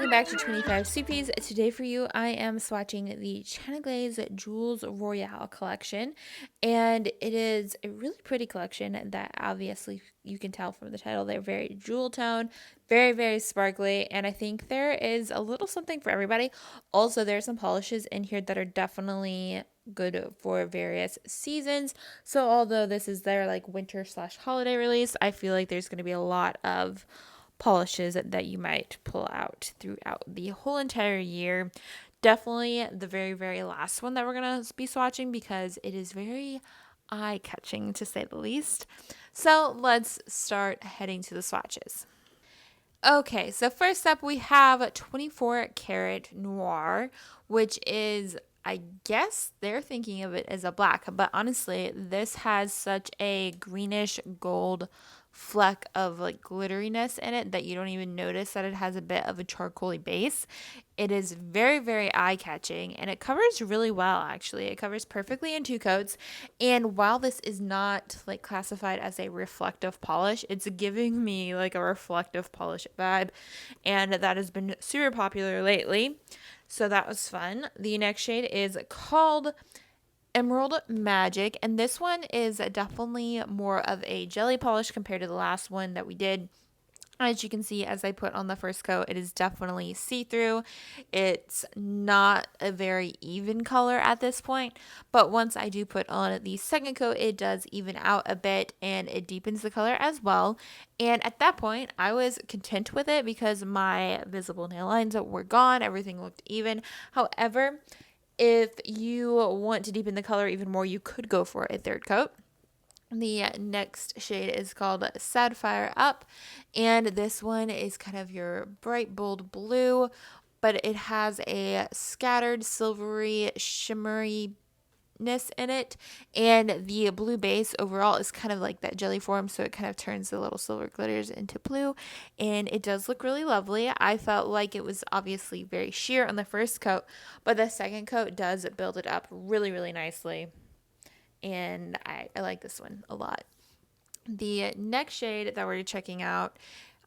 welcome back to 25 Sweetpeas. Today for you, I am swatching the China Glazes Jewels Royale collection, and it is a really pretty collection that obviously you can tell from the title. They're very jewel tone, very, very sparkly, and I think there is a little something for everybody. Also, there are some polishes in here that are definitely good for various seasons. So although this is their like winter slash holiday release, I feel like there's going to be a lot of polishes that you might pull out throughout the whole entire year. Definitely the very, very last one that we're going to be swatching because it is very eye-catching to say the least. So let's start heading to the swatches. Okay, so first up we have 24 karat noir, which is, I guess they're thinking of it as a black, but honestly, this has such a greenish gold fleck of like glitteriness in it that you don't even notice that it has a bit of a charcoaly base. It is very, very eye-catching, and it covers really well, actually. It covers perfectly in two coats, and while this is not like classified as a reflective polish, it's giving me like a reflective polish vibe, and that has been super popular lately. So that was fun. The next shade is called Emerald Magic, and this one is definitely more of a jelly polish compared to the last one that we did. As you can see, as I put on the first coat, it is definitely see-through. It's not a very even color at this point, but once I do put on the second coat, it does even out a bit and it deepens the color as well. And at that point, I was content with it because my visible nail lines were gone. Everything looked even. However, if you want to deepen the color even more, you could go for a third coat. The next shade is called Sapphire Up, and this one is kind of your bright, bold blue, but it has a scattered silvery shimmeriness in it, and the blue base overall is kind of like that jelly form, so it kind of turns the little silver glitters into blue, and it does look really lovely. I felt like it was obviously very sheer on the first coat, but the second coat does build it up really, really nicely, and I like this one a lot. The next shade that we're checking out,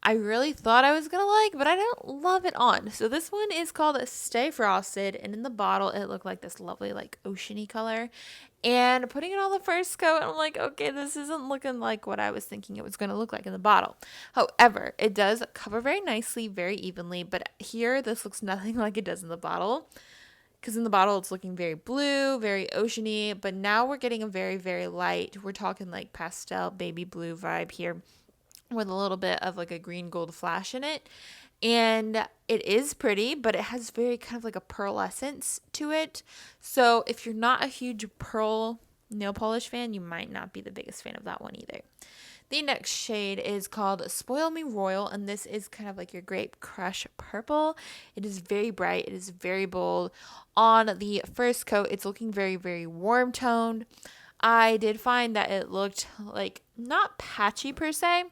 I really thought I was going to like, but I don't love it on. So this one is called Stay Frosted, and in the bottle it looked like this lovely like oceany color. And putting it on the first coat, I'm like, okay, this isn't looking like what I was thinking it was going to look like in the bottle. However, it does cover very nicely, very evenly, but here this looks nothing like it does in the bottle, because in the bottle it's looking very blue, very oceany, but now we're getting a very, very light, we're talking like pastel baby blue vibe here with a little bit of like a green gold flash in it. And it is pretty, but it has very kind of like a pearlescence to it. So if you're not a huge pearl nail polish fan, you might not be the biggest fan of that one either. The next shade is called Spoil Me Royal, and this is kind of like your Grape Crush Purple. It is very bright. It is very bold. On the first coat, it's looking very, very warm toned. I did find that it looked like not patchy per se,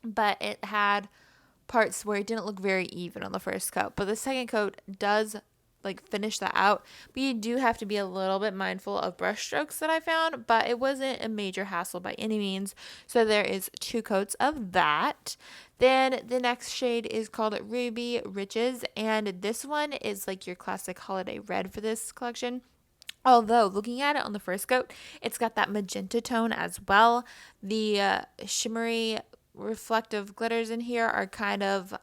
but it had parts where it didn't look very even on the first coat. But the second coat does like finish that out, but you do have to be a little bit mindful of brush strokes that I found, but it wasn't a major hassle by any means. So there is two coats of that. Then the next shade is called Ruby Riches, and this one is like your classic holiday red for this collection. Although looking at it on the first coat, it's got that magenta tone as well. The shimmery reflective glitters in here are kind of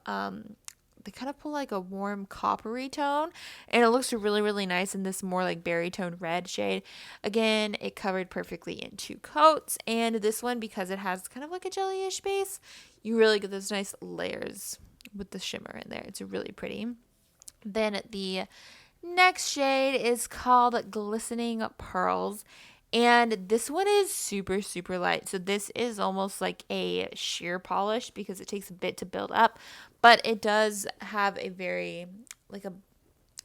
they kind of pull like a warm coppery tone, and it looks really, really nice in this more like berry tone red shade. Again, it covered perfectly in two coats, and this one, because it has kind of like a jellyish base, you really get those nice layers with the shimmer in there. It's really pretty. Then the next shade is called Glistening Pearls, and this one is super, super light. So this is almost like a sheer polish because it takes a bit to build up, but it does have a very, like a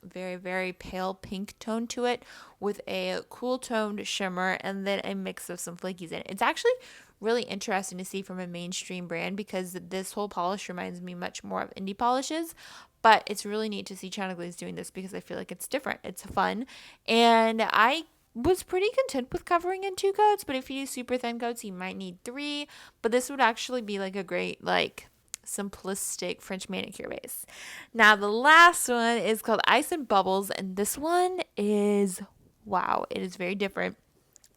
very, very pale pink tone to it with a cool toned shimmer and then a mix of some flakies in it. It's actually really interesting to see from a mainstream brand because this whole polish reminds me much more of indie polishes, but it's really neat to see China Glaze doing this because I feel like it's different. It's fun, and I was pretty content with covering in two coats, but if you use super thin coats, you might need three, but this would actually be like a great like simplistic French manicure base. Now the last one is called Ice and Bubbles, and this one is, wow, it is very different.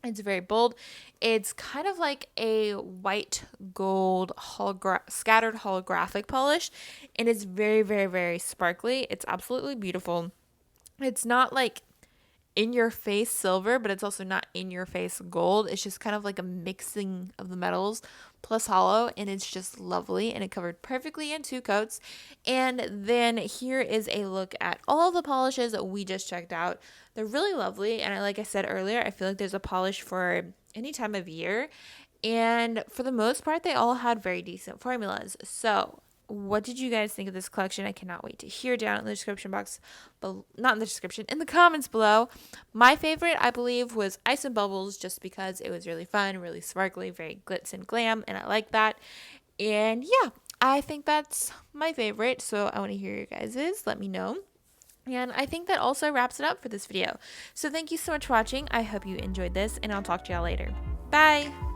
It's very bold. It's kind of like a white gold scattered holographic polish, and it's very, very, very sparkly. It's absolutely beautiful. It's not like in your face silver, but it's also not in your face gold. It's just kind of like a mixing of the metals plus hollow, and it's just lovely, and it covered perfectly in 2 coats. And then here is a look at all the polishes that we just checked out. They're really lovely, and like I said earlier, I feel like there's a polish for any time of year, and for the most part they all had very decent formulas. So what did you guys think of this collection? I cannot wait to hear down in the description box, but not in the description, in the comments below. My favorite, I believe, was Ice and Bubbles, just because it was really fun, really sparkly, very glitz and glam, and I like that. And yeah, I think that's my favorite, so I want to hear your guys's. Let me know. And I think that also wraps it up for this video. So thank you so much for watching. I hope you enjoyed this, and I'll talk to y'all later. Bye!